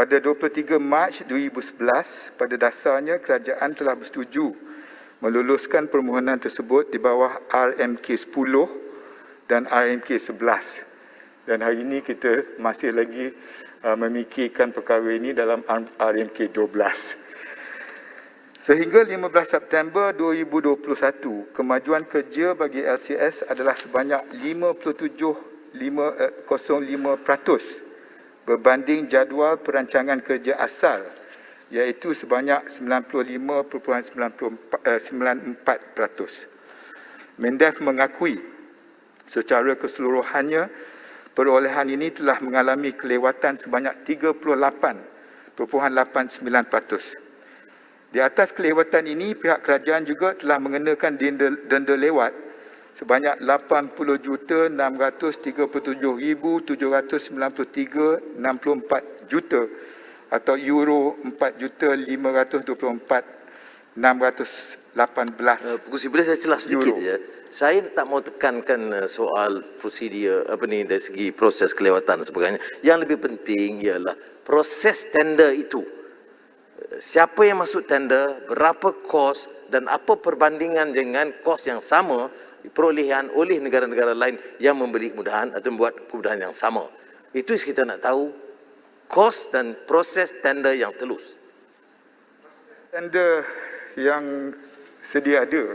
Pada 23 Mac 2011, pada dasarnya kerajaan telah bersetuju meluluskan permohonan tersebut di bawah RMK 10 dan RMK 11. Dan hari ini kita masih lagi memikirkan perkara ini dalam RMK 12. Sehingga 15 September 2021, kemajuan kerja bagi LCS adalah sebanyak 57.05% berbanding jadual perancangan kerja asal, iaitu sebanyak 95.94%. Mendef mengakui secara keseluruhannya perolehan ini telah mengalami kelewatan sebanyak 38.89%. Di atas kelewatan ini, pihak kerajaan juga telah mengenakan denda lewat sebanyak 80,737,793.64 juta atau euro 4,524,618. Pengurusi, boleh saya celas sedikit ya? Saya tak mau tekankan soal prosedur dari segi proses kelewatan dan sebagainya. Yang lebih penting ialah proses tender itu. Siapa yang masuk tender, berapa kos dan apa perbandingan dengan kos yang sama perolehan oleh negara-negara lain yang memberi kemudahan atau membuat kemudahan yang sama. Itu kita nak tahu kos dan proses tender yang telus. Tender yang sedia ada,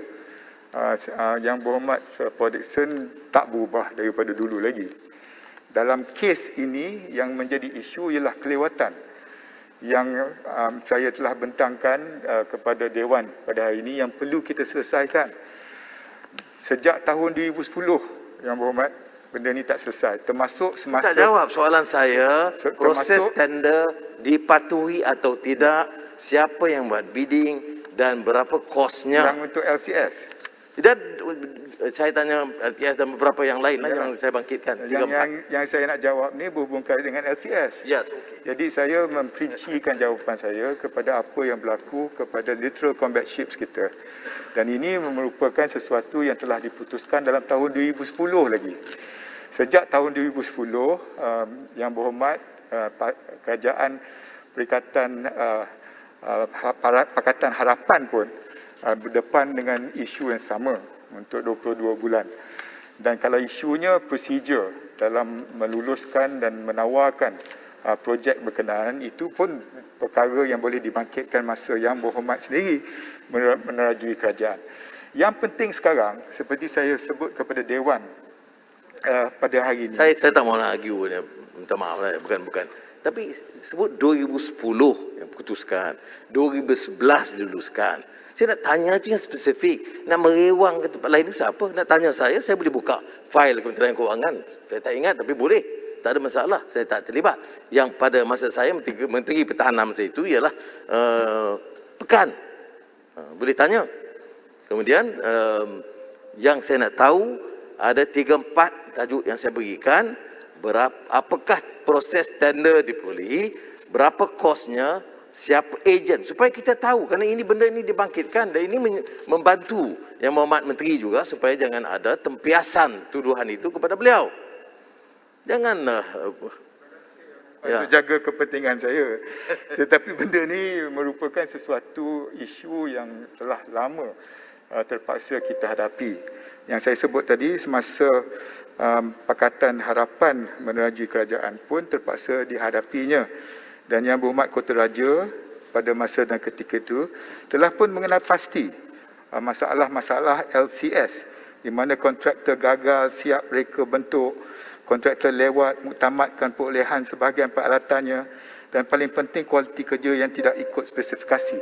yang berhormat Prof. Dickson, tak berubah daripada dulu lagi. Dalam kes ini yang menjadi isu ialah kelewatan yang saya telah bentangkan kepada Dewan pada hari ini yang perlu kita selesaikan. Sejak tahun 2010, Yang Berhormat, benda ini tak selesai. Termasuk semasa... Tak jawab soalan saya, proses tender dipatuhi atau tidak, siapa yang buat bidding dan berapa kosnya. Yang untuk LCS. Dan saya tanya LTS dan beberapa yang lain lah yang saya bangkitkan. Yang saya nak jawab ni berhubung kait dengan LCS. Yes, okay. Jadi saya memperincikan jawapan saya kepada apa yang berlaku kepada literal combat ships kita. Dan ini merupakan sesuatu yang telah diputuskan dalam tahun 2010 lagi. Sejak tahun 2010, Yang Berhormat Kerajaan Perikatan Pakatan Harapan pun berdepan dengan isu yang sama untuk 22 bulan. Dan kalau isunya prosedur dalam meluluskan dan menawarkan projek berkenaan, itu pun perkara yang boleh dibangkitkan masa Yang Berhormat sendiri menerajui kerajaan. Yang penting sekarang, seperti saya sebut kepada Dewan pada hari ini. Saya tak mau nak argue, minta maaf lah, bukan. Tapi sebut 2010 yang putuskan, 2011 diluluskan. Saya nak tanya itu yang spesifik. Nak merewang ke tempat lain siapa? Nak tanya saya boleh buka fail Kementerian Kewangan. Saya tak ingat tapi boleh. Tak ada masalah. Saya tak terlibat. Yang pada masa saya, Menteri Pertahanan masa itu ialah Pekan. Boleh tanya. Kemudian yang saya nak tahu ada 3-4 tajuk yang saya berikan. Apakah proses tender diperolehi? Berapa kosnya? Siapa ejen, supaya kita tahu, kerana ini benda ini dibangkitkan dan ini membantu Yang Berhormat Menteri juga supaya jangan ada tempiasan tuduhan itu kepada beliau. Janganlah jaga kepentingan saya. Tetapi benda ini merupakan sesuatu isu yang telah lama terpaksa kita hadapi. Yang saya sebut tadi, semasa Pakatan Harapan menerajui kerajaan pun terpaksa dihadapinya. Dan Yang Berhormat Kota Raja pada masa dan ketika itu telah pun mengenal pasti masalah-masalah LCS di mana kontraktor gagal siap reka bentuk, kontraktor lewat muktamadkan perolehan sebahagian peralatannya dan paling penting kualiti kerja yang tidak ikut spesifikasi.